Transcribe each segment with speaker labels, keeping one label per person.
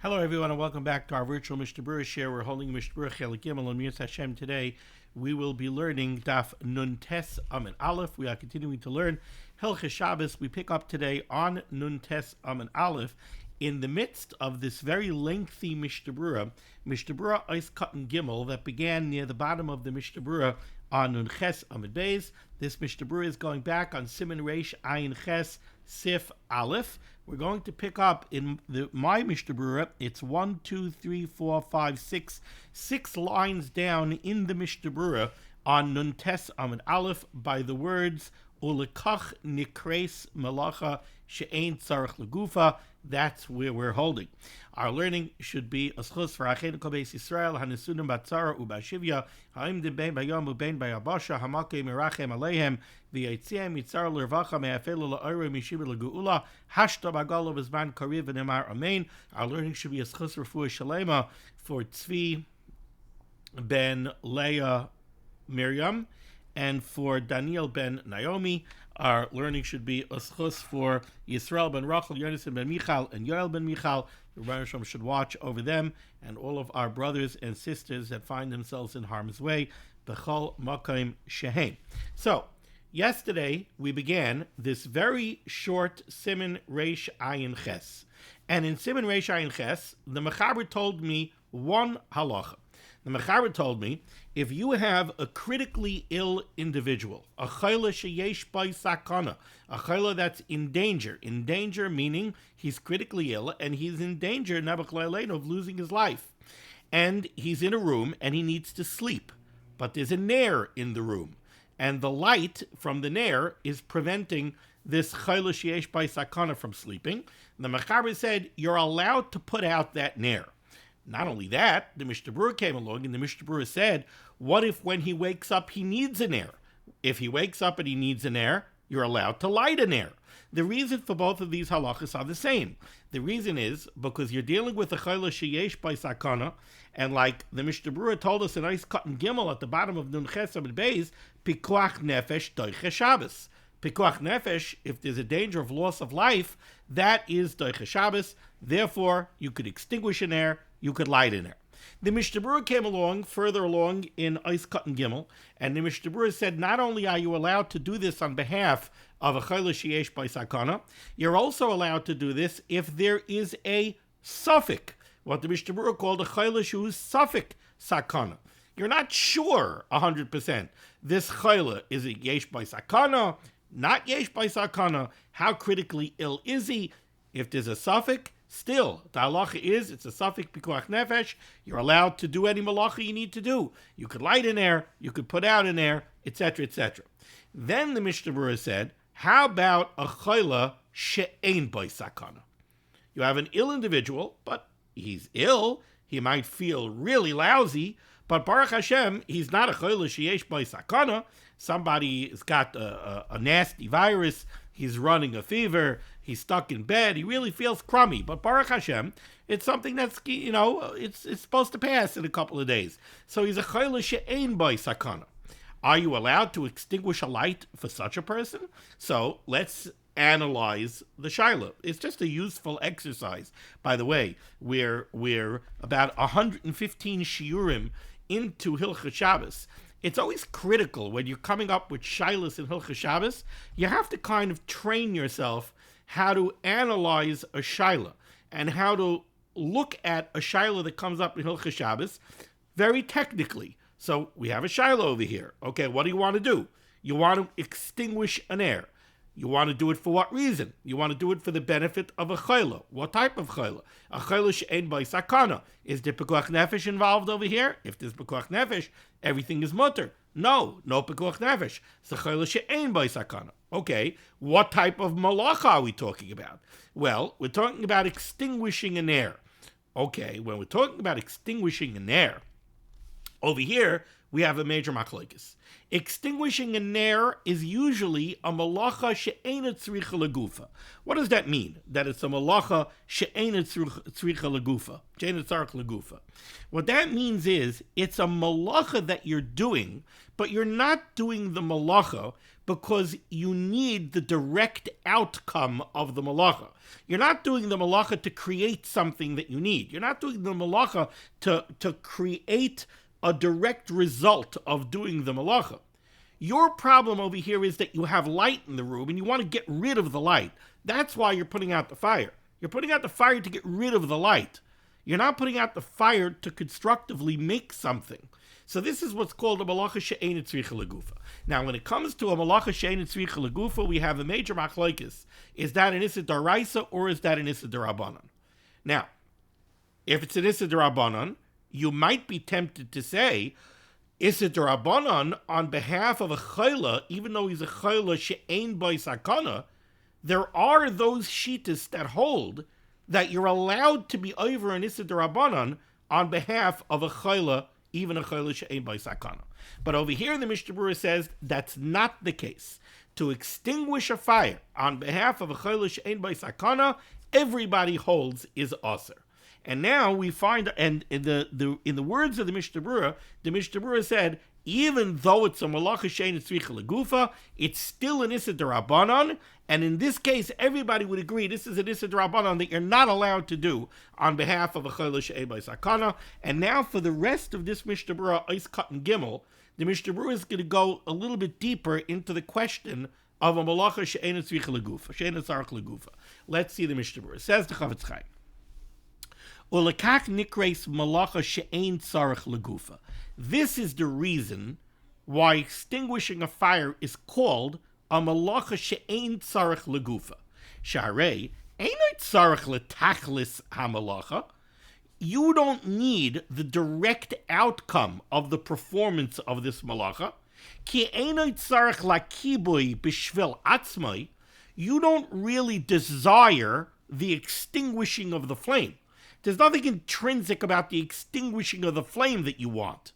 Speaker 1: Hello, everyone, and welcome back to our virtual Mishnah Berurah share. We're holding Mishnah Berurah Chelik Gimel and Miras Hashem today. We will be learning Daf Nun Tes Amen Aleph. We are continuing to learn Hilchos Shabbos. We pick up today on Nun Tes Amen Aleph. In the midst of this very lengthy Mishnah Berurah Ois Katan Gimel that began near the bottom of the Mishnah Berurah on Nun Ches Amud Beis. This Mishnah Berurah is going back on Siman Reish Ayin Ches Sif Aleph. We're going to pick up in my Mishnah Berurah. It's 1, 2, 3, 4, 5, 6, 6 lines down in the Mishnah Berurah on Nun Tes Amud Aleph by the words Ulekach Nikres Malacha She'ein Tzarech Legufa. That's where we're holding. Our learning should be Aschus for Achenu Kol Beis Yisrael Hanesunim Batzara Ubashivya Ha'imdim Bein Bayom Ubein Bayabasha Hamakei Merachem Aleihem V'Yetziam Yitzar L'Rvacha Me'afelu La'Oire Mishiva L'Geula Hashta Bagalo V'Zman Kariv V'Nemar Amen. Our learning should be Aschus Refuah Shalema for Tzvi ben Leah Miriam and for Daniel ben Naomi. Our learning should be Aschus for Yisrael ben Rachel, Yonasan ben Michal, and Yoel ben Michal. The Rebbe Shalom should watch over them and all of our brothers and sisters that find themselves in harm's way. B'chol Makom Shehem. So, yesterday we began this very short Siman Reish Ayin Ches. And in Siman Reish Ayin Ches, the Mechaber told me one halacha. The Mechaber told me, if you have a critically ill individual, a chayla sheyesh by sakana, a chayla that's in danger meaning he's critically ill and he's in danger, of losing his life, and he's in a room and he needs to sleep, but there's a nair in the room, and the light from the nair is preventing this chayla sheyesh by sakana from sleeping. The Mechaber said, you're allowed to put out that nair. Not only that, the Mishnah Berurah came along and the Mishnah Berurah said, what if when he wakes up he needs an air? If he wakes up and he needs an air, you're allowed to light an air. The reason for both of these halachas are the same. The reason is because you're dealing with a chayla sheyesh by sakana, and like the Mishnah Berurah told us in Ois Katan Gimel at the bottom of Nun Ches Amud Beis, pikuach nefesh doiche Shabbos. Pikuach nefesh, if there's a danger of loss of life, that is doiche Shabbos. Therefore, you could extinguish an air, you could light an air. The Mishnah Berurah came along, further along in Ois Katan Gimel, and the Mishnah Berurah said, not only are you allowed to do this on behalf of a chayla sheyesh by sakana, you're also allowed to do this if there is a suffix, what the Mishnah Berurah called a chayla shehu suffix sakana. You're not sure 100%. This chayla, is it yesh by sakana, not yesh by sakana? How critically ill is he? If there's a suffix, still, the halacha is, it's a suffix pikuach nefesh, you're allowed to do any malacha you need to do. You could light an air, you could put out an air, etc., etc. Then the Mishnah Berurah said, how about a chayla she'ein by sakana? You have an ill individual, but he's ill, he might feel really lousy, but Baruch Hashem, he's not a chayla sheyesh by sakana. Somebody has got a nasty virus, he's running a fever, he's stuck in bed, he really feels crummy. But Baruch Hashem, it's something that's, it's supposed to pass in a couple of days. So he's a chayla she'ein by sakana. Are you allowed to extinguish a light for such a person? So let's analyze the shaila. It's just a useful exercise. By the way, we're about 115 shiurim into Hilchos Shabbos. It's always critical when you're coming up with shailas in Hilchos Shabbos, you have to kind of train yourself how to analyze a shaila and how to look at a shaila that comes up in Hilchos Shabbos very technically. So we have a shaila over here. Okay, what do you want to do? You want to extinguish an air. You want to do it for what reason? You want to do it for the benefit of a chayla. What type of chayla? A chayla she'ein by sakana. Is there pekuach nefesh involved over here? If there's pekuach nefesh, everything is mutter. No pekuach nefesh. It's a chayla she'ein by sakana. Okay, what type of malacha are we talking about? Well, we're talking about extinguishing an air. Okay, when we're talking about extinguishing an air, over here, we have a major machlokes. Extinguishing a ner is usually a malacha she'ena tzricha legufa. What does that mean? That it's a malacha she'ena tzricha legufa, she'ena tzarich legufa. What that means is it's a malacha that you're doing, but you're not doing the malacha because you need the direct outcome of the malacha. You're not doing the malacha to create something that you need. You're not doing the malacha to create a direct result of doing the malacha. Your problem over here is that you have light in the room and you want to get rid of the light. That's why you're putting out the fire. You're putting out the fire to get rid of the light. You're not putting out the fire to constructively make something. So this is what's called a malacha she'ena tzricha legufa. Now, when it comes to a malacha she'ena tzricha legufa, we have a major machlokes. Is that an issa d'oraisa or is that an issa d'rabbanan? Now, if it's an issa d'rabbanan, you might be tempted to say, issa d'rabbanan on behalf of a chayla, even though he's a chayla she'ein by sakana, there are those shittas that hold that you're allowed to be over an issa d'rabbanan on behalf of a chayla, even a chayla she'ein by sakana. But over here, the Mishnah Berurah says that's not the case. To extinguish a fire on behalf of a chayla she'ein by sakana, everybody holds is aser. And now we find, and in the words of the Mishnah Berurah said, even though it's a malacha she'ena tzricha legufa, it's still an issa d'rabbanan, and in this case, everybody would agree this is an issa d'rabbanan that you're not allowed to do on behalf of a chayla she'ein by sakana. And now for the rest of this Mishnah Berurah, Eis Katan Gimel, the Mishnah Berurah is going to go a little bit deeper into the question of a malacha she'ena tzricha legufa, she'ena tzarich legufa. Let's see the Mishnah Berurah. Says the Chavetz Chaim. Ulekach nikreis malacha she'ein tzarich legufa. This is the reason why extinguishing a fire is called a malacha she'ein tzarich legufa. Sharei einay tzarich letachlis hamalacha. You don't need the direct outcome of the performance of this malacha. Ki einay tzarich lakibui b'shvil atzmai. You don't really desire the extinguishing of the flame. There's nothing intrinsic about the extinguishing of the flame that you want.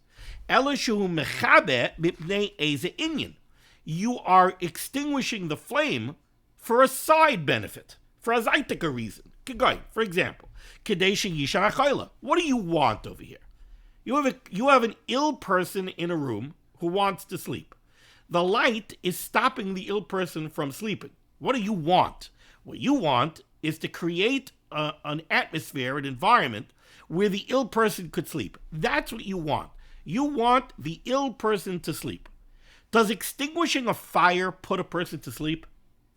Speaker 1: You are extinguishing the flame for a side benefit, for a zaitika reason. For example, what do you want over here? You have an ill person in a room who wants to sleep. The light is stopping the ill person from sleeping. What do you want? What you want is to create an atmosphere, an environment where the ill person could sleep. That's what you want. You want the ill person to sleep. Does extinguishing a fire put a person to sleep?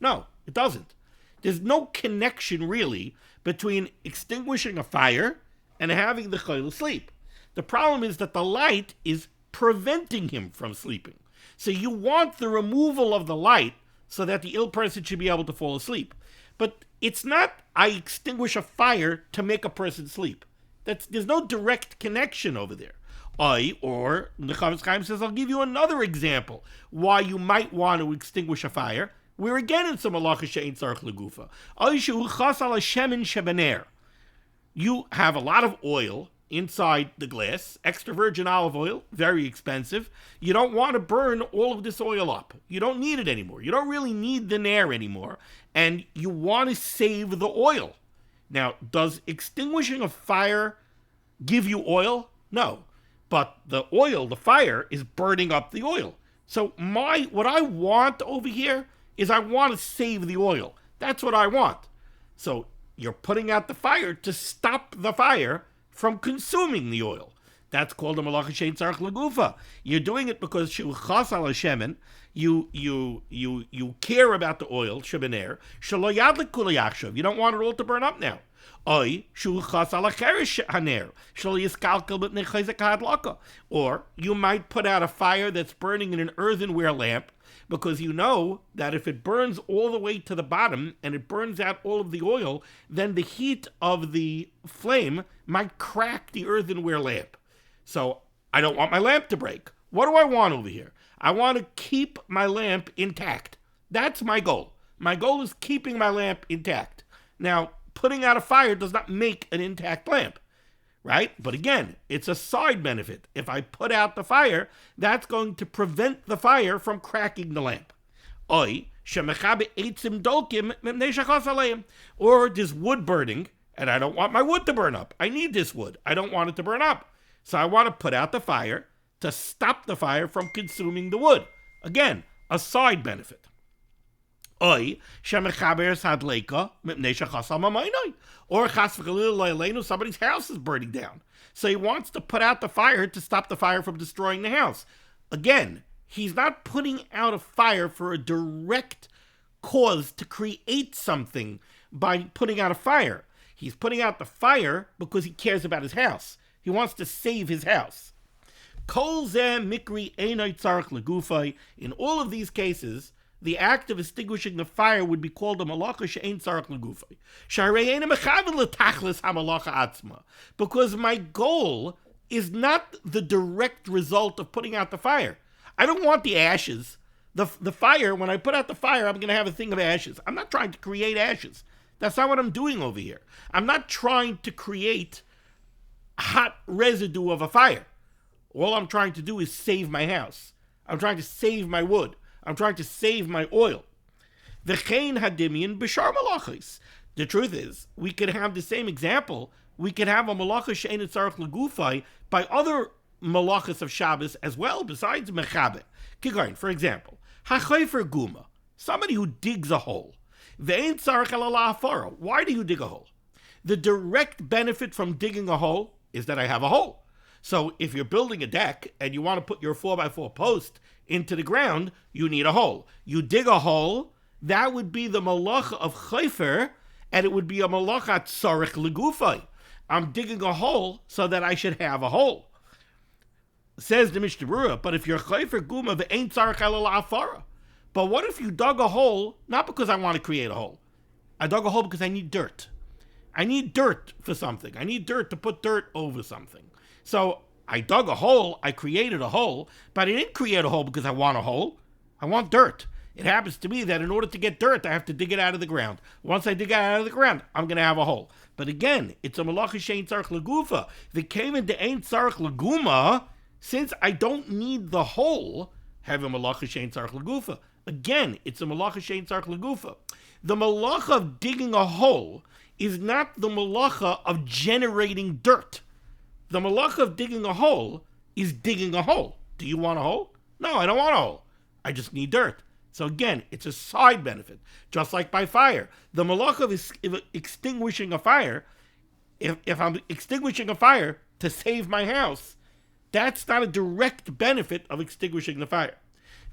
Speaker 1: No, it doesn't. There's no connection really between extinguishing a fire and having the chayil sleep. The problem is that the light is preventing him from sleeping. So you want the removal of the light so that the ill person should be able to fall asleep. But it's not I extinguish a fire to make a person sleep. There's no direct connection over there. Or the Chavetz Chaim says, I'll give you another example why you might want to extinguish a fire. We're again in some malacha she'ein tzarich legufa. You have a lot of oil inside the glass, extra virgin olive oil, very expensive. You don't want to burn all of this oil up. You don't need it anymore. You don't really need the nair anymore. And you want to save the oil. Now, does extinguishing a fire give you oil? No. But the oil, the fire, is burning up the oil. So what I want over here is I want to save the oil. That's what I want. So you're putting out the fire to stop the fire from consuming the oil. That's called a malacha she'ein tzarich legufa. You're doing it because shuchas al shemen. You care about the oil, shebener. Shelo yadlik kula yachshav. You don't want it all to burn up now. Or you might put out a fire that's burning in an earthenware lamp because you know that if it burns all the way to the bottom and it burns out all of the oil, then the heat of the flame might crack the earthenware lamp. So I don't want my lamp to break. What do I want over here? I want to keep my lamp intact. That's my goal. My goal is keeping my lamp intact. Now, putting out a fire does not make an intact lamp. right? But again, it's a side benefit. If I put out the fire, that's going to prevent the fire from cracking the lamp. Or there's wood burning, and I don't want my wood to burn up. I need this wood. I don't want it to burn up. So I want to put out the fire to stop the fire from consuming the wood. Again, a side benefit. Or somebody's house is burning down. So he wants to put out the fire to stop the fire from destroying the house. Again, he's not putting out a fire for a direct cause to create something by putting out a fire. He's putting out the fire because he cares about his house. He wants to save his house. In all of these cases, the act of extinguishing the fire would be called a malacha she'ein tzarich legufay. Because my goal is not the direct result of putting out the fire. I don't want the ashes. The fire, when I put out the fire, I'm going to have a thing of ashes. I'm not trying to create ashes. That's not what I'm doing over here. I'm not trying to create hot residue of a fire. All I'm trying to do is save my house. I'm trying to save my wood. I'm trying to save my oil. The truth is, we could have the same example. We could have a malacha she'ein tzarich legufay by other malachas of Shabbos as well, besides mechabe. For example, hachayfer guma, somebody who digs a hole. Ve'ein tzarich ela la'afara. Why do you dig a hole? The direct benefit from digging a hole is that I have a hole. So if you're building a deck and you want to put your 4x4 post into the ground, you need a hole. You dig a hole, that would be the malacha of chayfer, and it would be a malacha tzarich legufay. I'm digging a hole so that I should have a hole. Says the Mishnah Berurah, but if you're chayfer guma ve'ein tzarich ela la'afara. But what if you dug a hole, not because I want to create a hole. I dug a hole because I need dirt. I need dirt for something. I need dirt to put dirt over something. So I dug a hole, I created a hole, but I didn't create a hole because I want a hole. I want dirt. It happens to be that in order to get dirt, I have to dig it out of the ground. Once I dig it out of the ground, I'm going to have a hole. But again, it's a malacha she'ein tzarich legufa. If it came into ein tzarich leguma, since I don't need the hole, have a malacha she'ein tzarich legufa. Again, it's a malacha she'ein tzarich legufa. The malacha of digging a hole is not the malacha of generating dirt. The malacha of digging a hole is digging a hole. Do you want a hole? No, I don't want a hole. I just need dirt. So again, it's a side benefit. Just like by fire. The malacha of extinguishing a fire, if I'm extinguishing a fire to save my house, that's not a direct benefit of extinguishing the fire.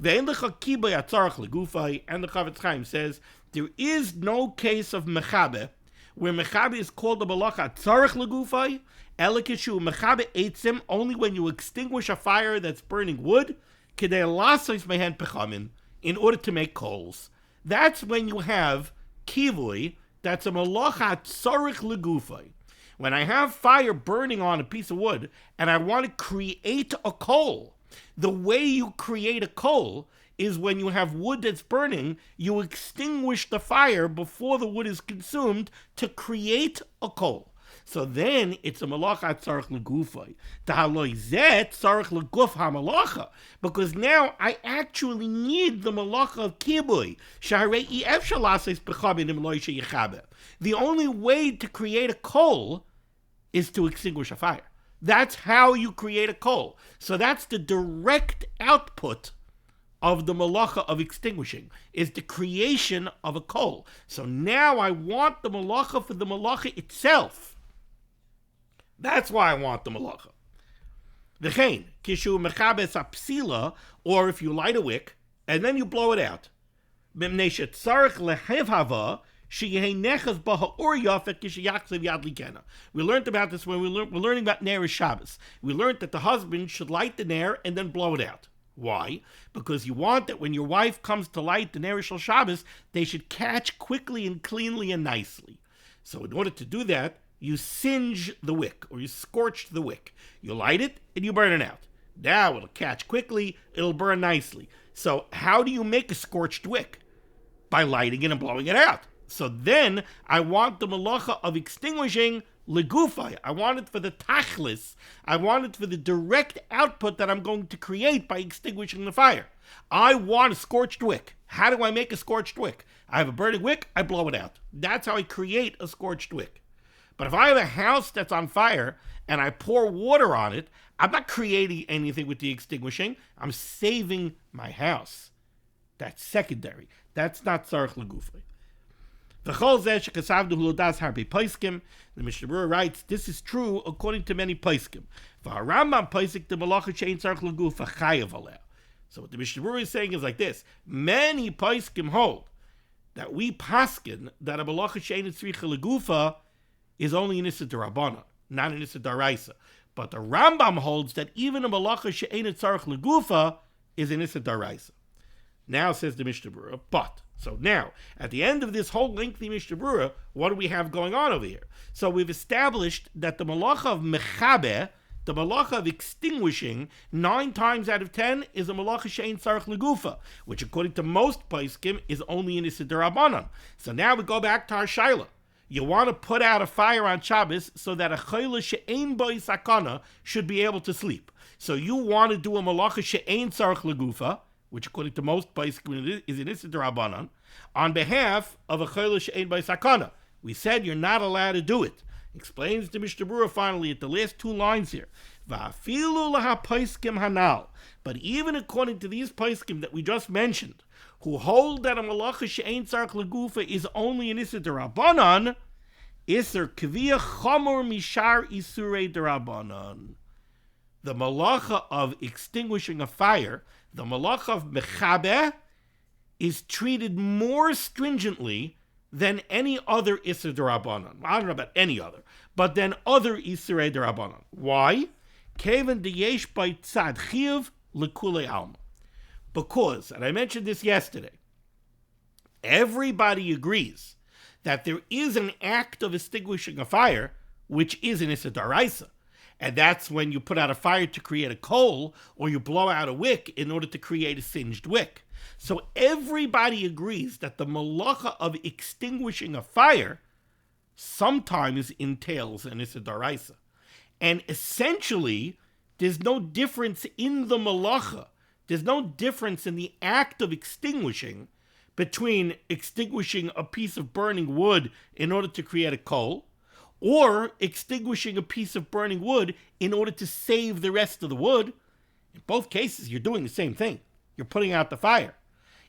Speaker 1: And the Chavetz Chaim says, there is no case of mechabe, where mechabe is called a malacha tzarich legufay, elikishu mechabe eitzim, only when you extinguish a fire that's burning wood, kedei lasos mehen pechamin, in order to make coals. That's when you have kivui, that's a malacha tzarich legufay. When I have fire burning on a piece of wood, and I want to create a coal, the way you create a coal is when you have wood that's burning, you extinguish the fire before the wood is consumed to create a coal. So then it's a malacha tzarich legufay. Tahaloi zeh tzarich leguf ha-malacha. Because now I actually need the malacha of kibui. Shaharei efshar lasos bechabin im lo sheyichaber. The only way to create a coal is to extinguish a fire. That's how you create a coal. So that's the direct output of the malacha of extinguishing, is the creation of a coal. So now I want the malacha for the malacha itself. That's why I want the malacha. V'chein, kishu mechabes apsila, or if you light a wick, and then you blow it out. Mimnei shetzarich lehevhava, we learned about this when we're learning about Ner Shabbos. We learned that the husband should light the Ner and then blow it out. Why? Because you want that when your wife comes to light the Ner Shel Shabbos, they should catch quickly and cleanly and nicely. So in order to do that, you singe the wick, or you scorch the wick. You light it and you burn it out. Now it'll catch quickly, it'll burn nicely. So how do you make a scorched wick? By lighting it and blowing it out. So then I want the malacha of extinguishing legufai. I want it for the tachlis. I want it for the direct output that I'm going to create by extinguishing the fire. I want a scorched wick. How do I make a scorched wick? I have a burning wick, I blow it out. That's how I create a scorched wick. But if I have a house that's on fire and I pour water on it, I'm not creating anything with the extinguishing. I'm saving my house. That's secondary. That's not tzarich legufay. The Mishnah Berurah writes, this is true according to many poskim. So what the Mishnah Berurah is saying is like this. Many poskim hold that we paskin that a malacha she'ein tzricha legufa is only an issa d'Rabbanan, not an issa d'Oraisa. But the Rambam holds that even a malacha she'ein tzarich legufa is an issa d'Oraisa. Now says the Mishnah Berurah, but, so now, at the end of this whole lengthy Mishnah Berurah, what do we have going on over here? So we've established that the malacha of mechabeh, the malacha of extinguishing, 9 times out of 10 is a malacha she'ein tzarich legufa, which according to most poskim is only an issa d'Rabbanan. So now we go back to our shaila. You want to put out a fire on Shabbos so that a chayla she'ein boi sakana should be able to sleep. So you want to do a malacha she'ein tzarich legufa, which according to most poskim is an issa d'Rabbanan, on behalf of a chayla she'ein boi sakana. We said you're not allowed to do it. Explains the Mishnah Berurah finally at the last 2 lines here. Va'afilu laha poskim hanal. But even according to these poskim that we just mentioned, who hold that a malacha she'ein tzarich legufa is only an issa d'Rabbanan, iser kviya chamor mishar isurei d'Rabbanan. The malacha of extinguishing a fire, the malacha of mechabeh, is treated more stringently than any other Isser d'Rabbanan. I don't know about any other, but than other Isserei d'Rabbanan. Why? Kevan deyesh by tzad chiv lekule alma. Because, and I mentioned this yesterday, everybody agrees that there is an act of extinguishing a fire, which is an Isser d'Oraisa. And that's when you put out a fire to create a coal, or you blow out a wick in order to create a singed wick. So everybody agrees that the malacha of extinguishing a fire sometimes entails an issa d'Oraisa. And essentially, there's no difference in the malacha. There's no difference in the act of extinguishing between extinguishing a piece of burning wood in order to create a coal, or extinguishing a piece of burning wood in order to save the rest of the wood. In both cases, you're doing the same thing. You're putting out the fire.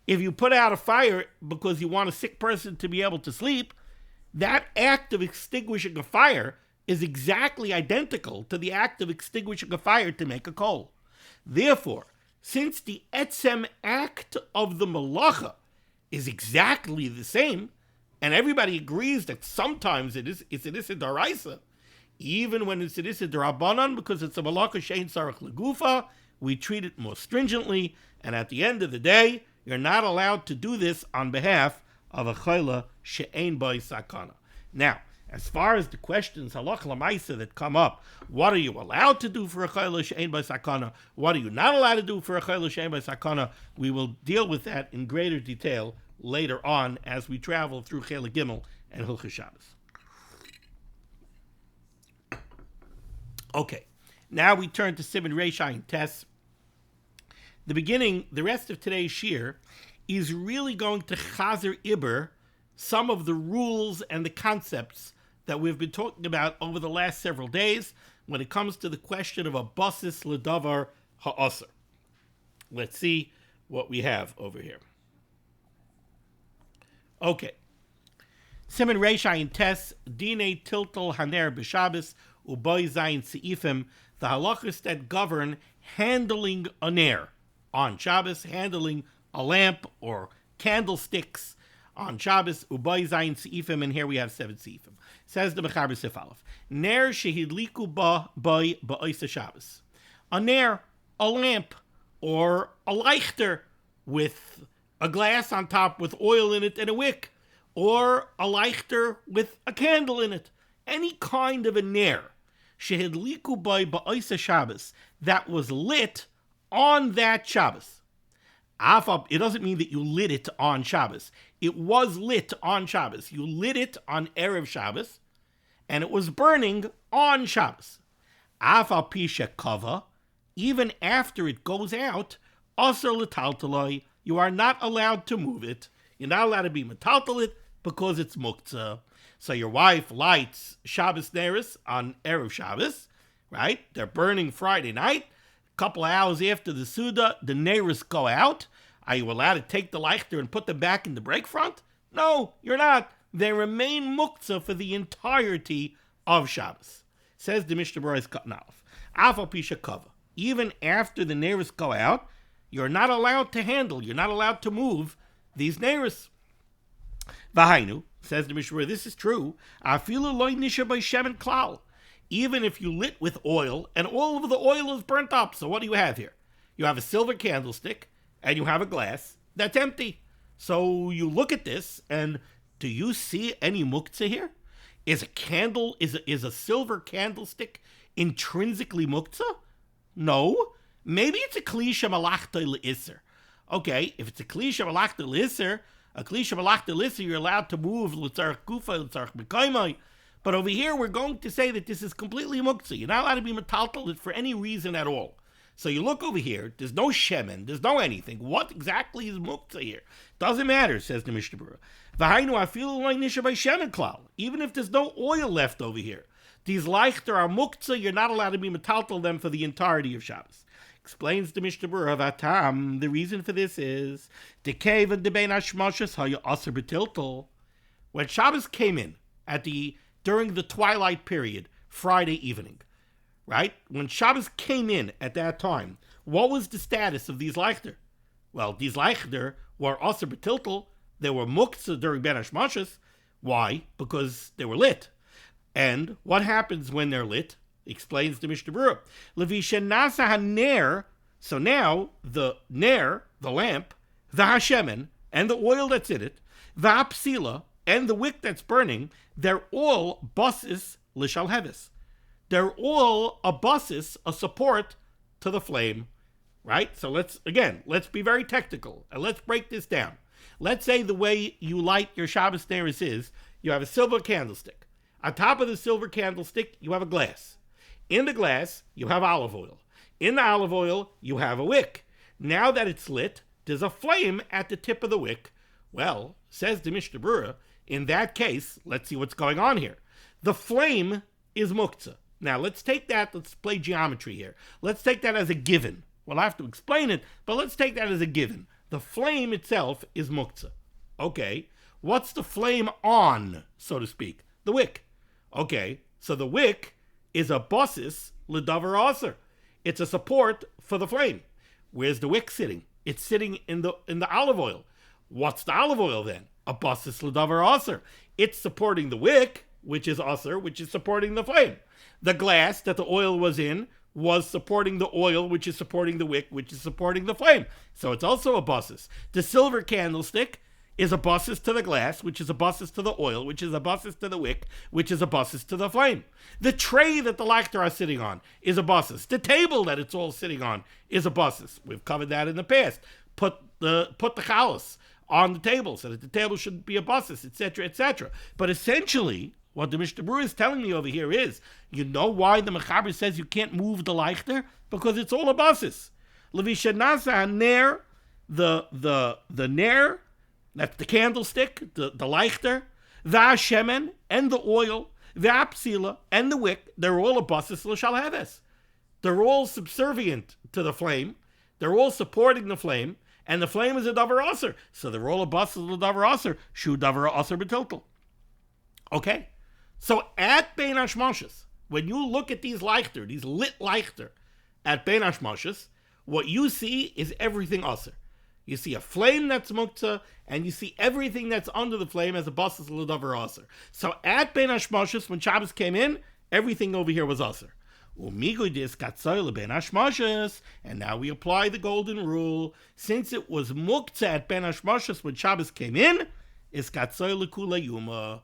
Speaker 1: If you put out a fire because you want a sick person to be able to sleep, that act of extinguishing a fire is exactly identical to the act of extinguishing a fire to make a coal. Therefore, since the etzem act of the malacha is exactly the same, and everybody agrees that sometimes it's an issa d'Oraisa, even when it's an issa d'Rabbanan, because it's a malacha she'ein tzarich legufa, we treat it more stringently, and at the end of the day, you're not allowed to do this on behalf of a chayla she'ein boi sakana. Now, as far as the questions halach l'maisa that come up, what are you allowed to do for a chayla she'ein boi sakana? What are you not allowed to do for a chayla she'ein boi sakana? We will deal with that in greater detail later on as we travel through Chela Gimel and Hilchos Shabbos. Okay, now we turn to Siman Reish Ayin Tes. The beginning, the rest of today's shir, is really going to chazer iber some of the rules and the concepts that we've been talking about over the last several days when it comes to the question of a basis ledavar ha'aser. Let's see what we have over here. Okay. Siman Reish Ayin Tes, Dine Tiltal Haner B'Shabbos, Uboy Zayin Seifim, the halachas that govern handling a ner on Shabbos, handling a lamp or candlesticks on Shabbos, Uboy Zayin Seifim, and here we have 7 Seifim. Says the Mechaber Sif Aleph, Ner Shehidliku Ba Boy Ba'oisa Shabbos. A ner, a lamp, or a leichter with a glass on top with oil in it and a wick, or a leichter with a candle in it. Any kind of a ner, shehidliku by ba'oisa Shabbos, that was lit on that Shabbos. It doesn't mean that you lit it on Shabbos. It was lit on Shabbos. You lit it on Erev Shabbos, and it was burning on Shabbos. Afal pisha kava, even after it goes out, asr l'taltaloi, you are not allowed to move it. You're not allowed to be metaltal it because it's muktzah. So your wife lights Shabbos Neris on Erev Shabbos, right? They're burning Friday night. A couple of hours after the Suda, the Neris go out. Are you allowed to take the Leichter and put them back in the break front? No, you're not. They remain muktzah for the entirety of Shabbos. Says the Mishnah Berurah is cutting off. Afal pisha kava. Even after the Neris go out, you're not allowed to handle, you're not allowed to move these Neris. Vahainu, says the Mishnah Berurah, this is true. Afilu loy nisha by shemen klal. Even if you lit with oil, and all of the oil is burnt up. So what do you have here? You have a silver candlestick, and you have a glass that's empty. So you look at this, and do you see any muktzah here? Is a silver candlestick intrinsically muktzah? No. Maybe it's a klisha malachta l'isser. Okay, if it's a klisha malachta l'isser, you're allowed to move l'tzarech gufa, l'tzarech mekaymai. But over here, we're going to say that this is completely muktzah. You're not allowed to be metaltal for any reason at all. So you look over here, there's no shemen, there's no anything. What exactly is muktzah here? Doesn't matter, says the Mishnah Berurah. V'hainu afilu loy nisha by shemen klal. Even if there's no oil left over here, these leichter are muktzah, you're not allowed to be metaltal them for the entirety of Shabbos. Explains the Mishnah Berurah, Vatam, the reason for this is, Dekev debein hashmashas haya aser betiltal. When Shabbos came in, during the twilight period, Friday evening, right? When Shabbos came in at that time, what was the status of these leichter? Well, these leichter were aser betiltal. They were muktzah during ben hashmashas. Why? Because they were lit. And what happens when they're lit? Explains the Mishnah Berurah. Levisha nasa haner. So now the ner, the lamp, the hashemen, and the oil that's in it, the hapsila, and the wick that's burning, they're all basis l'shalhevis. They're all a basis, a support to the flame, right? So let's be very technical, and let's break this down. Let's say the way you light your Shabbos Neris is, you have a silver candlestick. On top of the silver candlestick, you have a glass. In the glass, you have olive oil. In the olive oil, you have a wick. Now that it's lit, there's a flame at the tip of the wick. Well, says the Mishnah Berurah, in that case, let's see what's going on here. The flame is muktzah. Now, let's play geometry here. Let's take that as a given. We'll have to explain it, but let's take that as a given. The flame itself is muktzah. Okay, what's the flame on, so to speak? The wick. Okay, so the wick is a basis l'davar aser. It's a support for the flame. Where's the wick sitting? It's sitting in the olive oil. What's the olive oil then? A basis l'davar aser. It's supporting the wick, which is aser, which is supporting the flame. The glass that the oil was in was supporting the oil, which is supporting the wick, which is supporting the flame. So it's also a basis. The silver candlestick is a basis to the glass, which is a basis to the oil, which is a basis to the wick, which is a basis to the flame. The tray that the leichter are sitting on is a basis. The table that it's all sitting on is a basis. We've covered that in the past. Put the chalas on the table so that the table should be a basis, etc., etc. But essentially, what the Mishnah Berurah is telling me over here is, you know why the Mechaber says you can't move the leichter? Because it's all a basis. Levisha nasa ner, the ner, that's the candlestick, the leichter, the hashemen, and the oil, the apsila, and the wick, they're all a basis l'shalheves. They're all subservient to the flame. They're all supporting the flame, and the flame is a davar aser. So they're all a basis l'davar aser, shu davar aser betiltal. Okay. So at Bein Hashmashas, when you look at these leichter, these lit leichter at Bein Hashmashas, what you see is everything aser. You see a flame that's muktzah, and you see everything that's under the flame as a basis l'davar aser. So at Bein Hashmashas, when Shabbos came in, everything over here was aser. And now we apply the golden rule. Since it was muktzah at Bein Hashmashas when Shabbos came in, is katzoy l'kula yuma.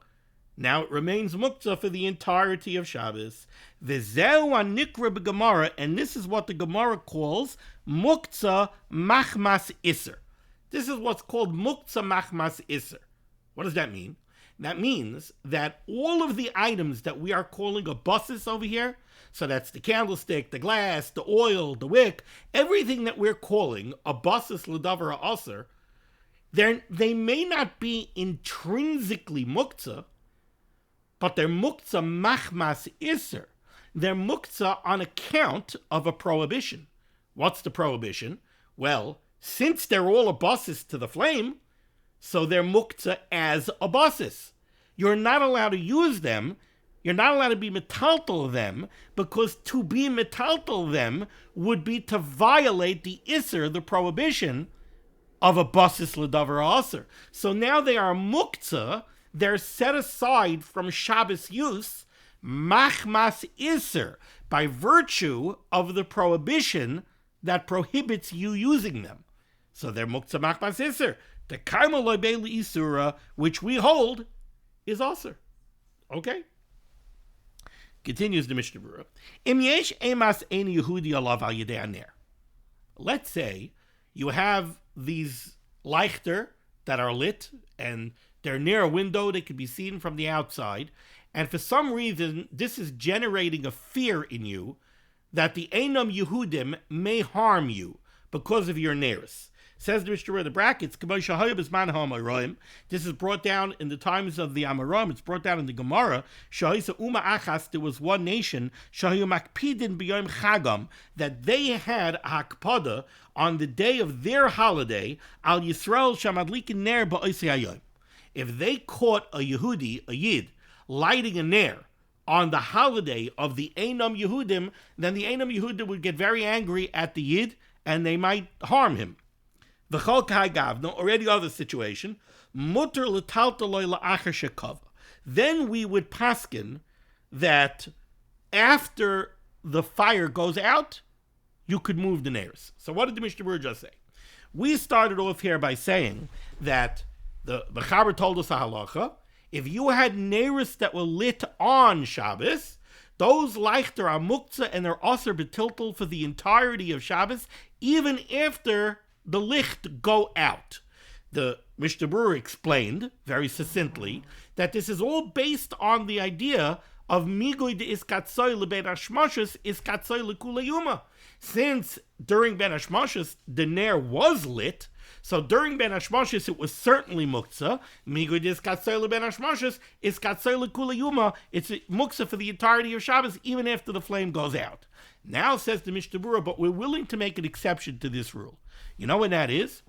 Speaker 1: Now it remains muktzah for the entirety of Shabbos. V'zeu anikra b'Gemara, and this is what the Gemara calls muktzah machmas iser. This is what's called muktzah machmas iser. What does that mean? That means that all of the items that we are calling a basis over here, so that's the candlestick, the glass, the oil, the wick, everything that we're calling a basis l'davar ha'aser, they may not be intrinsically muktzah, but they're muktzah machmas iser. They're muktzah on account of a prohibition. What's the prohibition? Well, since they're all a basis to the flame, so they're muktzah as a basis. You're not allowed to use them. You're not allowed to be metaltal them, because to be metaltal them would be to violate the iser, the prohibition of a basis l'davar ha'aser. So now they are muktzah. They're set aside from Shabbos use, machmas iser, by virtue of the prohibition that prohibits you using them. So they're muktzah machmas iser. The kaima loibei isura, which we hold, is aser. Okay? Continues the Mishnah Berurah. Im yesh emas ein Yehudi alav al yedei aner. Let's say you have these leichter that are lit, and they're near a window, they can be seen from the outside, and for some reason, this is generating a fear in you that the Einam Yehudim may harm you because of your nearest. Says the Mishnah Berurah, the brackets, this is brought down in the times of the Amoraim, it's brought down in the Gemara, there was one nation, that they had hakpada on the day of their holiday, al Yisrael shamadlikin ner ba'osei hayom. If they caught a Yehudi, a Yid, lighting a ner on the holiday of the Einam Yehudim, then the Einam Yehudim would get very angry at the Yid, and they might harm him. The Cholkai Gavno, already other situation, mutter l'taltaloi la'achar shekava. Then we would paskin that after the fire goes out, you could move the neirs. So what did the Mishnah Berurah just say? We started off here by saying that the Chaber told us a halacha. If you had neiris that were lit on Shabbos, those leichter are muktzah and they're aser betiltel for the entirety of Shabbos, even after the licht go out. The Mishnah Berurah explained very succinctly that this is all based on the idea of migoy de iskatzoy lebein hashmashos iskatzoy lekula yuma. Since during Ben Hashmashos the ner was lit, so during Ben Hashmashos it was certainly muktzah. Migoy de iskatzoy lebein hashmashos iskatzoy lekula yuma. It's muktzah for the entirety of Shabbos, even after the flame goes out. Now says the Mishnah Berurah, but we're willing to make an exception to this rule. You know what that is?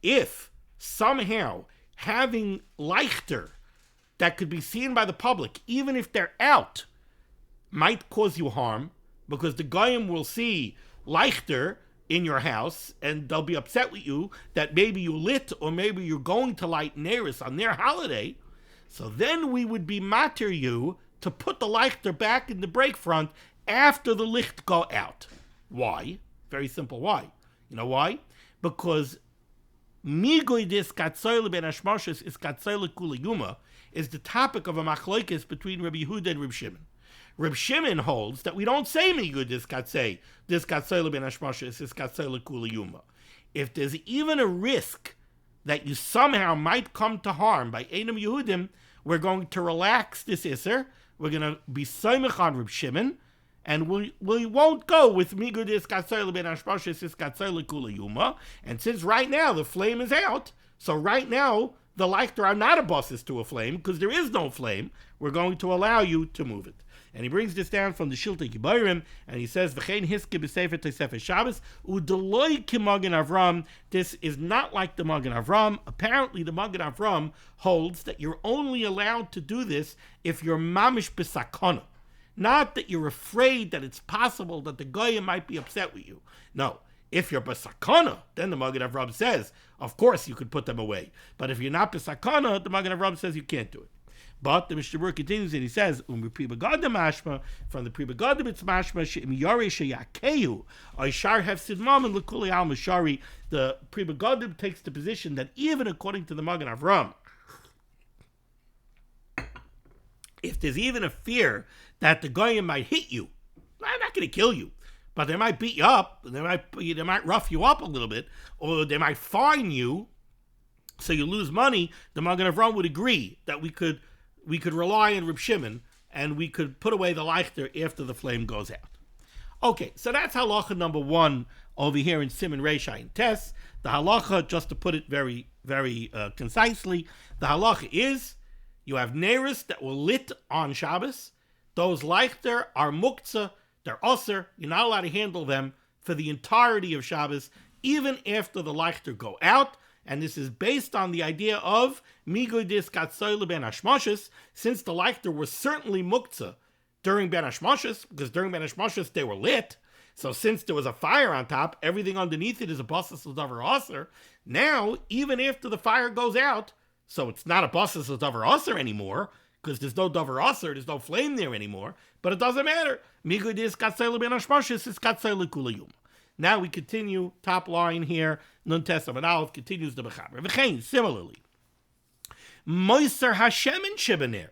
Speaker 1: If somehow having leichter that could be seen by the public, even if they're out, might cause you harm, because the goyim will see leichter in your house, and they'll be upset with you that maybe you lit, or maybe you're going to light neiris on their holiday, so then we would be matter you to put the leichter back in the break front after the licht go out. Why? Very simple. Why? You know why? Because migoy dis katzoyle ben hashmashos is katzoyle kula yuma is the topic of a machlokes between Rabbi Yehuda and Reb Shimon. Reb Shimon holds that we don't say migoy dis katzoyle ben hashmashos is katzoyle kula yuma. If there's even a risk that you somehow might come to harm by Einam Yehudim, we're going to relax this iser. We're going to be soimech on Reb Shimon, and we won't go with migoy dis katzoyle ben hashmashos is katzoyle kula yuma. And since right now the flame is out, so right now the leichter are not a basis to a flame, because there is no flame, we're going to allow you to move it. And he brings this down from the Shiltei Kibayrim, and he says, "V'chein hiske b'sefer Tosefes Shabbos u'deloi k'Magen Avram." This is not like the Magen Avram. Apparently, the Magen Avram holds that you're only allowed to do this if you're mamish b'sakana. Not that you're afraid that it's possible that the goyim might be upset with you. No. If you're b'sakana, then the Magen Avram says, of course you could put them away. But if you're not b'sakana, the Magen Avram says you can't do it. But the Mishnah Berurah continues and he says, from the Pri Begadim it's mashma she'im yari she'yakeyu oishar hefsid mammon l'kulei al mashari. The Pri Begadim takes the position that even according to the Magen Avram, if there's even a fear that the goyim might hit you, they're not going to kill you, but they might beat you up, they might rough you up a little bit, or they might fine you, so you lose money. The Magen Avram would agree that we could we could rely on Reb Shimon, and we could put away the leichter after the flame goes out. Okay, so that's halacha number 1 over here in Siman Reisha and Tes. The halacha, just to put it very, very concisely, the halacha is you have neiros that were lit on Shabbos. Those leichter are muktzah, they're osir. You're not allowed to handle them for the entirety of Shabbos, even after the leichter go out. And this is based on the idea of migodis katsoyle ben hashmoshes, since the leichter was certainly muktzah during ben hashmoshes, because during ben hashmoshes they were lit. So since there was a fire on top, everything underneath it is a basas l'davar aser. Now, even after the fire goes out, so it's not a basas l'davar aser anymore, because there's no davar aser, there's no flame there anymore, but it doesn't matter. Migodis katsoyle ben hashmoshes is katsoyle kulayum. Now we continue, top line here, Nun Tes Amud Aleph continues the Mechaber. V'chein, similarly, Moiser Hashemin Shibaner.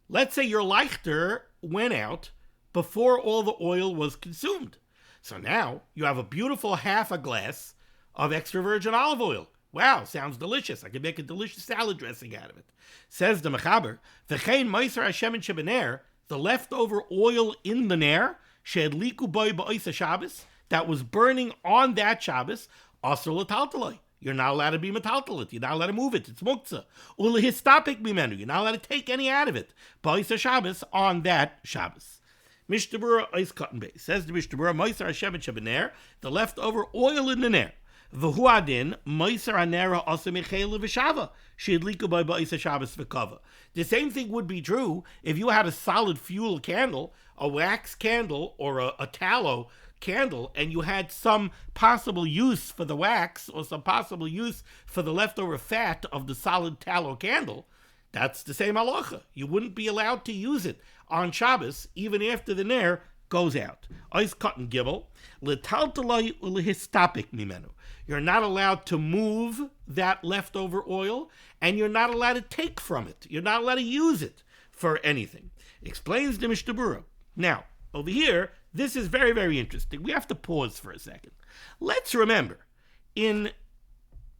Speaker 1: Let's say your leichter went out before all the oil was consumed. So now you have a beautiful half a glass of extra virgin olive oil. Wow, sounds delicious. I can make a delicious salad dressing out of it. Says the Mechaber, V'chein Moiser Hashemin Shibaner, the leftover oil in the ner, she'edliku boi ba'oisa Shabbos, that was burning on that Shabbos, asur l'taltaloi. You're not allowed to be metaltalit. You're not allowed to move it. It's muktzah. Ulehistapik mimenu. You're not allowed to take any out of it. Ba'isa Shabbos on that Shabbos. Mishnah Berurah Ois Cotton Base. Says the Mishnah Berurah, Moiser Hashem Shabaner, the leftover oil in the ner. V'hu adin, Moiser Hanera Asa Michela V'Shava. She'edlika by Ba'isa Shabbos V'Kava. The same thing would be true if you had a solid fuel candle, a wax candle, or a tallow candle, and you had some possible use for the wax or some possible use for the leftover fat of the solid tallow candle. That's the same halacha. You wouldn't be allowed to use it on Shabbos even after the ner goes out. Ois cotton gibel l'taltaloi ulehistapik mimenu. You're not allowed to move that leftover oil, and you're not allowed to take from it. You're not allowed to use it for anything. Explains the Mishnah Berurah. Now, over here, this is very, very interesting. We have to pause for a second. Let's remember, in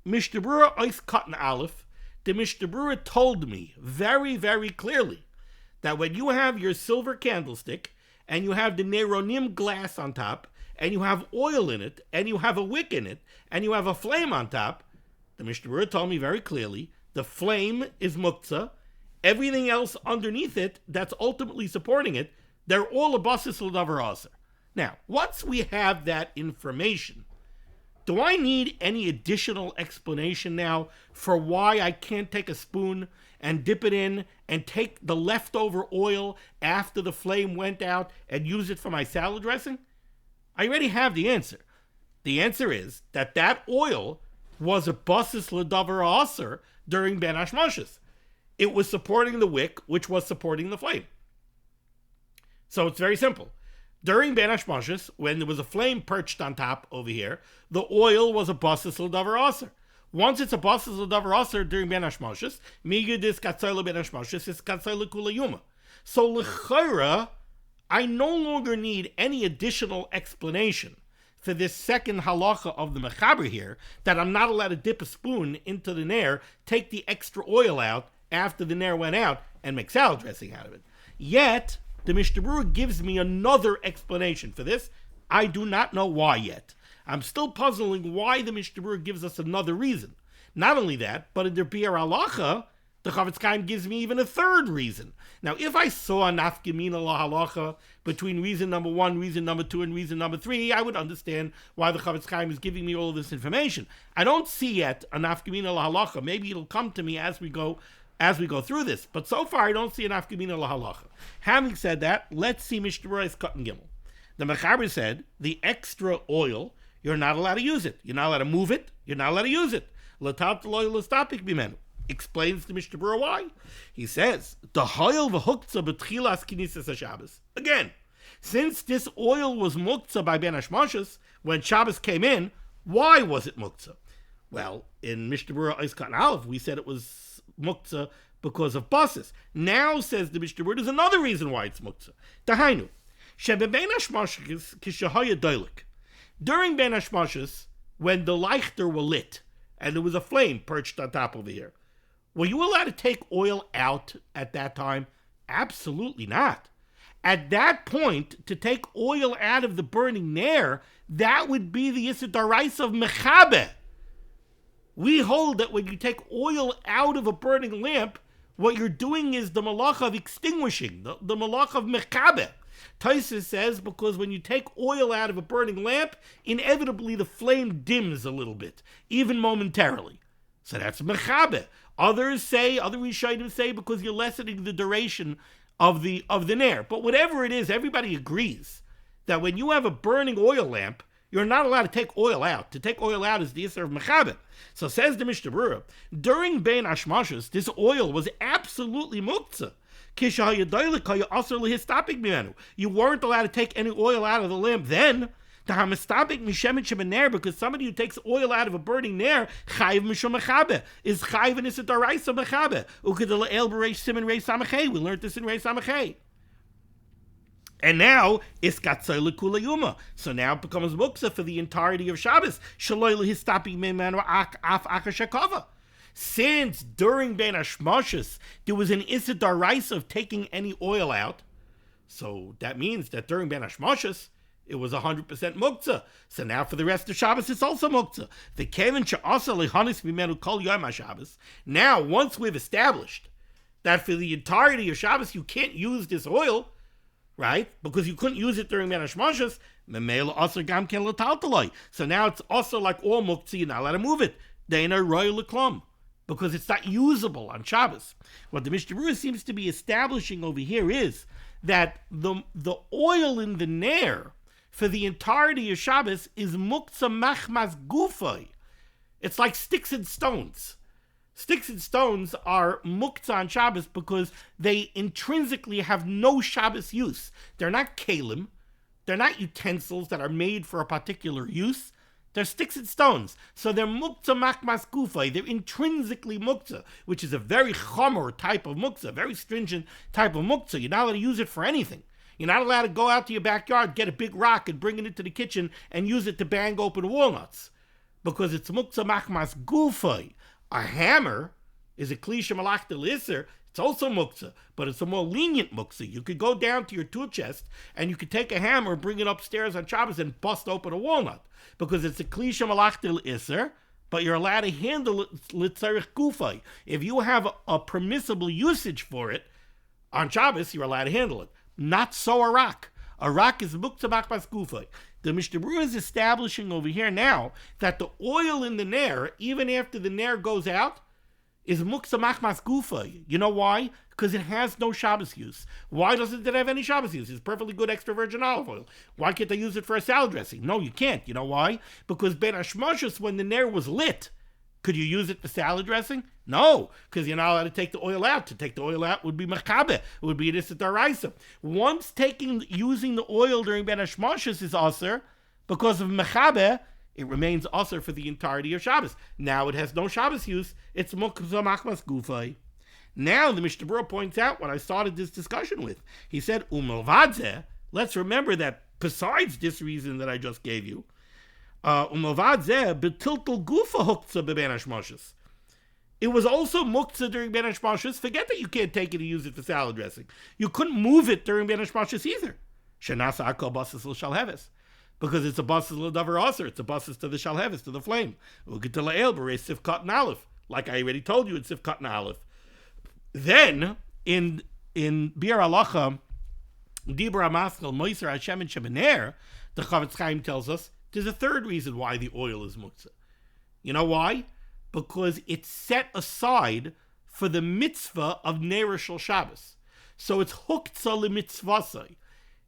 Speaker 1: Mishnah Berurah Ois Cotton Aleph, the Mishnah Berurah told me very, very clearly that when you have your silver candlestick and you have the Neronim glass on top and you have oil in it and you have a wick in it and you have a flame on top, the Mishnah Berurah told me very clearly the flame is muktzah. Everything else underneath it that's ultimately supporting it, they're all a basis l'davar aser. Now, once we have that information, do I need any additional explanation now for why I can't take a spoon and dip it in and take the leftover oil after the flame went out and use it for my salad dressing? I already have the answer. The answer is that that oil was a basis l'davar aser during Ben Hashmoshes. It was supporting the wick, which was supporting the flame. So it's very simple. During Ben Hashmoshes, when there was a flame perched on top over here, the oil was a basis l'davar aser. Once it's a basis l'davar aser during Ben Hashmoshes, migudis katzoyle Ben Hashmoshes is katzoyle kulayuma. So l'chayra, I no longer need any additional explanation for this second halacha of the Mechaber here, that I'm not allowed to dip a spoon into the ner, take the extra oil out after the ner went out, and make salad dressing out of it. Yet, the Mishnah Berurah gives me another explanation for this. I do not know why yet. I'm still puzzling why the Mishnah Berurah gives us another reason. Not only that, but in the Biur Halacha, the Chavetz Chaim gives me even a third reason. Now, if I saw a nafkamina lahalacha between reason number 1, reason number 2, and reason number 3, I would understand why the Chavetz Chaim is giving me all of this information. I don't see yet a nafkamina lahalacha. Maybe it'll come to me as we go through this. But so far, I don't see an nafkamina lahalacha. Having said that, let's see Mishnah Berurah's Cotton Gimel. The Mechaber said, the extra oil, you're not allowed to use it. You're not allowed to move it. You're not allowed to use it. L'taltaloi l'stapik bimenu. Explains to Mishnah Berurah why. He says, the hoil v'huktzah b'tchilas kinisas HaShabbos. Again, since this oil was muktzah by Ben Hashmoshes, when Shabbos came in, why was it muktzah? Well, in Mishnah Berurah Ois Cotton Aleph, we said it was muktzah because of basis. Now, says the Mishnah Berurah, there's another reason why it's muktzah. Dahainu, shebebein hashmoshes kishahaya doilik. During Ben Hashmoshes, when the leichter were lit, and there was a flame perched on top over here, Were you allowed to take oil out at that time? Absolutely not. At that point, to take oil out of the burning nair, that would be the Issa Daraisa of Mechabe. We hold that when you take oil out of a burning lamp, what you're doing is the malacha of extinguishing, the malacha of Mechabe. Taisus says because when you take oil out of a burning lamp, inevitably the flame dims a little bit, even momentarily. So that's Mechabe. Other Rishonim say because you're lessening the duration of the nair. But whatever it is, everybody agrees that when you have a burning oil lamp, you're not allowed to take oil out. To take oil out is the Yisr of Mechabe. So says the Mishnah Berurah, during Bein Hashmashos, this oil was absolutely muktzah. You weren't allowed to take any oil out of the lamp then. Because somebody who takes oil out of a burning nair chayiv mishum mechabe is chayiv in Issa Daraisa mechabe. Ukadala el b'reish Siman Reish Samachay. We learned this in Reish Samachay. And now it's gatzay lekula yuma. So now it becomes muksa for the entirety of Shabbos. Shaloi lehistapi meimanu af akashakava. Since during Bein Hashmashos there was an Issa Daraisa of taking any oil out, so that means that during Bein Hashmashos it was 100% muktzah. So now for the rest of Shabbos, it's also muktzah. The kevin she'asa lehanis bimenu kol yom HaShabbos. Now, once we've established that for the entirety of Shabbos you can't use this oil, right? Because you couldn't use it during Bein Hashmashos, memela aser gam ken l'taltaloi. So now it's also like all muktzah, you're not allowed to move it. Deina roy l'klom. Because it's not usable on Shabbos. What the Mishnah Berurah seems to be establishing over here is that the oil in the nair for the entirety of Shabbos is muktzah machmas gufay. It's like sticks and stones. Sticks and stones are muktzah on Shabbos because they intrinsically have no Shabbos use. They're not kalim. They're not utensils that are made for a particular use. They're sticks and stones. So they're muktzah machmas gufay. They're intrinsically muktzah, which is a very chomer type of muktzah, very stringent type of muktzah. You're not allowed to use it for anything. You're not allowed to go out to your backyard, get a big rock, and bring it into the kitchen and use it to bang open walnuts. Because it's muktzah machmas gufay. A hammer is a klisha malach del iser. It's also muktzah, but it's a more lenient muktzah. You could go down to your tool chest and you could take a hammer, bring it upstairs on Shabbos, and bust open a walnut. Because it's a klisha malach del iser, but you're allowed to handle it litzarich gufay. If you have a permissible usage for it on Shabbos, you're allowed to handle it. Not so a rock. A rock is muktzah machmas gufay. The Mishnah Berurah is establishing over here now that the oil in the nair, even after the nair goes out, is muktzah machmas gufay. You know why? Because it has no Shabbos use. Why doesn't it have any Shabbos use? It's perfectly good extra virgin olive oil. Why can't they use it for a salad dressing? No, you can't. You know why? Because Bein Hashmashos, when the nair was lit, could you use it for salad dressing? No, because you're not allowed to take the oil out. To take the oil out would be mechabe. It would be an Issa Daraisa. Once using the oil during Bein Hashmashos is aser, because of mechabe, it remains aser for the entirety of Shabbos. Now it has no Shabbos use. It's muktzah machmas gufay. Now the Mishnah Berurah points out what I started this discussion with. He said, umelvadze. Let's remember that besides this reason that I just gave you, umelvadze betiltel gufa huktzah bebein hashmashos. It was also muktzah during Bein Hashmashos. Forget that you can't take it and use it for salad dressing. You couldn't move it during Bein Hashmashos either. Shenasa akol basas l'shalheves. Because it's a basas l'davar aser. It's a basas to the shalheves, to the flame. U'getela el b'rei sifkat and aleph. Like I already told you, it's sifkat and aleph. Then, in Bir Halacha, Dibra Maskal Moiser Hashem and Shebener, the Chavetz Chaim tells us there's a third reason why the oil is muktzah. You know why? Because it's set aside for the mitzvah of Neirashal Shabbos. So it's huktzah l'mitzvasai.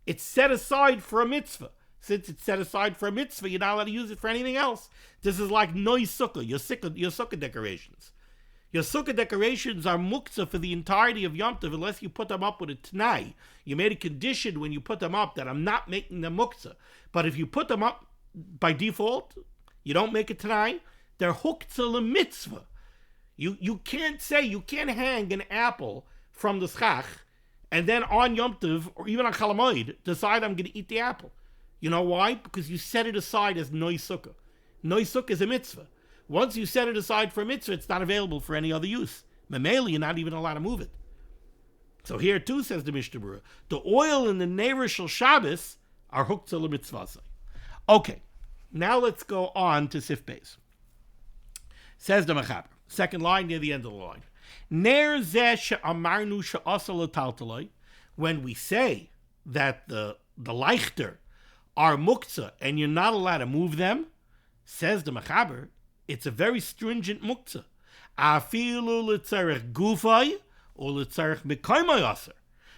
Speaker 1: It's set aside for a mitzvah. Since it's set aside for a mitzvah, you're not allowed to use it for anything else. This is like noi sukkah, your sukkah decorations. Your sukkah decorations are muktzah for the entirety of Yom Tov unless you put them up with a t'nai. You made a condition when you put them up that I'm not making them muktzah. But if you put them up by default, you don't make a t'nai, they're huktzah l'mitzvah. You can't hang an apple from the schach and then on Yom Tov or even on Chol Hamoed decide I'm going to eat the apple. You know why? Because you set it aside as noi sukkah. Noi sukkah is a mitzvah. Once you set it aside for a mitzvah, it's not available for any other use. Mameli, you're not even allowed to move it. So here too, says the Mishnah Berurah, the oil in the Neir Shel Shabbos are huktzah l'mitzvasai. Okay, now let's go on to Sif Beis. Says the Mechaber, second line near the end of the line. Ner zeh she'amarnu she'asa l'taltaloi, when we say that the leichter are muktzah and you're not allowed to move them, says the Mechaber, it's a very stringent muktzah. Afilu l'tzarech gufay or l'tzarech mekaymay aser.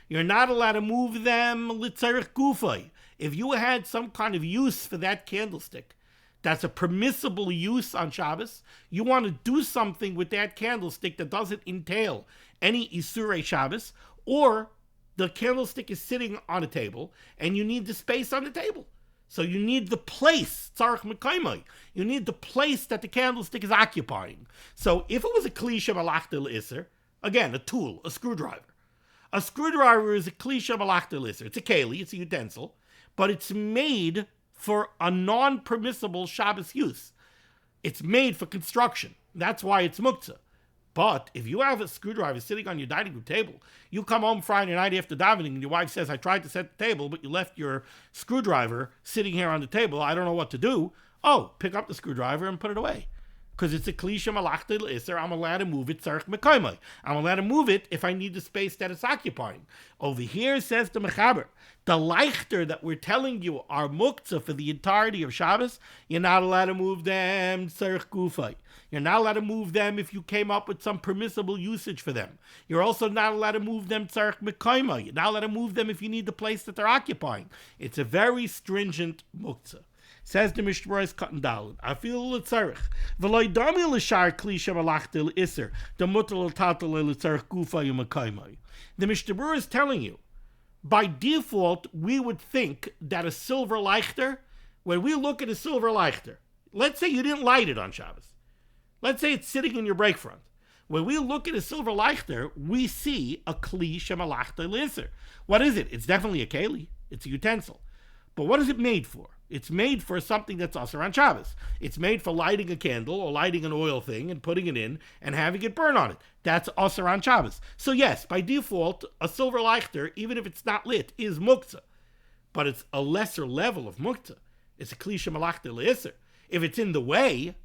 Speaker 1: You're not allowed to move them l'tzarech gufay. If you had some kind of use for that candlestick, that's a permissible use on Shabbos, you want to do something with that candlestick that doesn't entail any Isurei Shabbos, or the candlestick is sitting on a table and you need the space on the table. So you need the place, tzarech mekaymai. You need the place that the candlestick is occupying. So if it was a kli shemalachta l'isser, again, a tool, a screwdriver. A screwdriver is a kli shemalachta l'isser. It's a keli, it's a utensil, but it's made for a non-permissible Shabbos use. It's made for construction. That's why it's muktzah. But if you have a screwdriver sitting on your dining room table, you come home Friday night after davening and your wife says, I tried to set the table, but you left your screwdriver sitting here on the table. I don't know what to do. Oh, pick up the screwdriver and put it away. Because it's a klisha malachta l'isser, I'm allowed to move it tzarech mekaymai. I'm allowed to move it if I need the space that it's occupying. Over here says the Mechaber, the leichter that we're telling you are muktzah for the entirety of Shabbos, you're not allowed to move them tzarech gufay. You're not allowed to move them if you came up with some permissible usage for them. You're also not allowed to move them tzarech mekaymai. You're not allowed to move them if you need the place that they're occupying. It's a very stringent muktzah. Says the Mishnah Berurah cutting down. I feel l'tzarech. V'loy dami l'shar kli shemalachta l'isser. The mutal l'tatal l'tzarech gufa yumakaymai. The Mishnah Berurah is telling you, by default, we would think that a silver leichter, when we look at a silver leichter, let's say you didn't light it on Shabbos. Let's say it's sitting in your break front. When we look at a silver leichter, we see a kli shemalachta l'isser. What is it? It's definitely a keli. It's a utensil. But what is it made for? It's made for something that's also on Shabbos. It's made for lighting a candle or lighting an oil thing and putting it in and having it burn on it. That's also on Shabbos. So yes, by default, a silver leichter, even if it's not lit, is muktzah. But it's a lesser level of muktzah. It's a kli shemalachta l'isser. If it's in the way,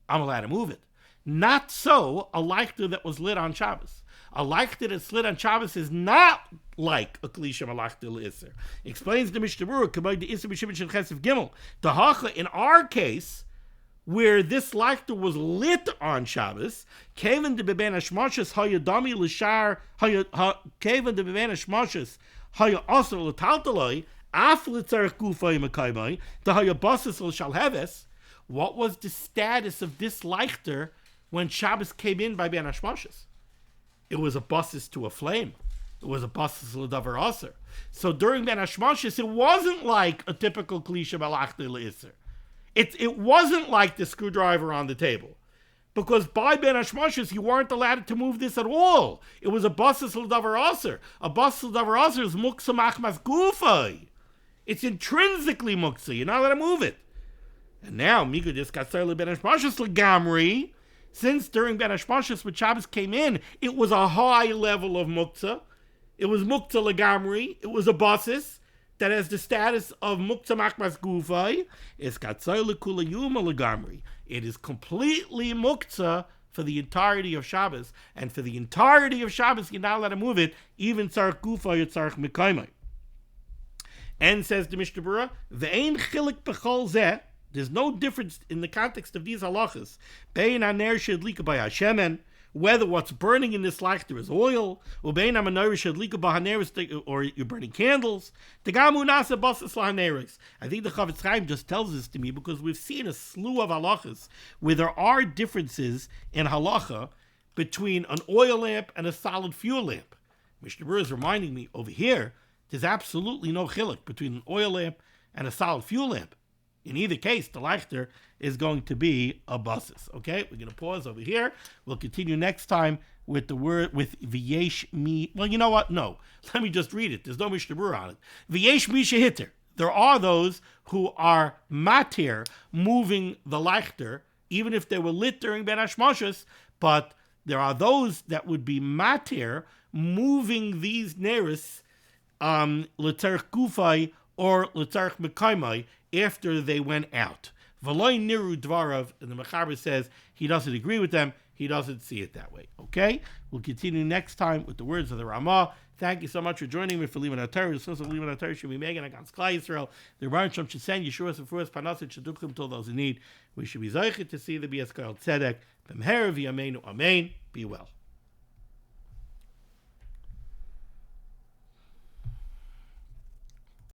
Speaker 1: I'm allowed to move it. Not so a leichter that was lit on Shabbos. A leichter that's lit on Shabbos is not like a kli shemalachta l'isser. Explains the Mishnah Berurah, kabay the isser b'shibin shel chesef gimel. The hacha, in our case, where this leichter was lit on Shabbos, kevan de beben hashmashas haya dami l'shar kevan de beben hashmashas haya aser l'taltaloi af l'tzarech gufay mekaymai the haya basis l'shalheves. What was the status of this leichter when Shabbos came in by ben hashmashas? It was a basis to a flame. It was a basis l'davar aser. So during ben hashmashas, it wasn't like a typical kli shemalachta l'isser. It wasn't like the screwdriver on the table. Because by ben hashmashas, you weren't allowed to move this at all. It was a basis l'davar aser. A basis l'davar aser is muktzah machmas gufay. It's intrinsically muktzah. You're not allowed to move it. And now, Miga just got started ben hashmashas l'gamri. Since during Ben Hashmashas, when Shabbos came in, it was a high level of muktzah. It was muktzah legamri. It was a basis that has the status of muktzah machmas gufay. It's katzay lekula yuma legamri. It is completely muktzah for the entirety of Shabbos. And for the entirety of Shabbos, you're not allowed to move it, even tzarech gufay or tzarech mekaymai. And says the Mishnah Berurah, ve'ein chilik b'chol zeh. There's no difference in the context of these halachas. Bein haner shedlika by Hashemen, whether what's burning in this leichter is oil, or bein haner shedlika by haneris, or you're burning candles. Tegamu nasa basas lahaneris. I think the Chavetz Chaim just tells this to me because we've seen a slew of halachas where there are differences in halacha between an oil lamp and a solid fuel lamp. Mishnah Berurah is reminding me over here, there's absolutely no chiluk between an oil lamp and a solid fuel lamp. In either case, the leichter is going to be a basis. Okay, we're going to pause over here. We'll continue next time with the word, with v'yesh mi. Well, you know what? No. Let me just read it. There's no Mishnah Berurah on it. V'yesh mi shehitter. There are those who are matir, moving the leichter, even if they were lit during Ben Hashmashas, but there are those that would be matir, moving these neris l'tzarech gufay or l'tzarech mekaymai after they went out. V'loy niru dvarav, and the Mechaber says he doesn't agree with them. He doesn't see it that way. Okay? We'll continue next time with the words of the Ramah. Thank you so much for joining me for limud HaTorah. The source of limud HaTorah should be Megan against Klal Yisrael. The Rebbeinu Shalom should send Yeshua's and Furas Parnasim Shadduchim to those in need. We should be zeichet to see the Bias Kol Tzedek. B'mher v'yameinu amen. Be well.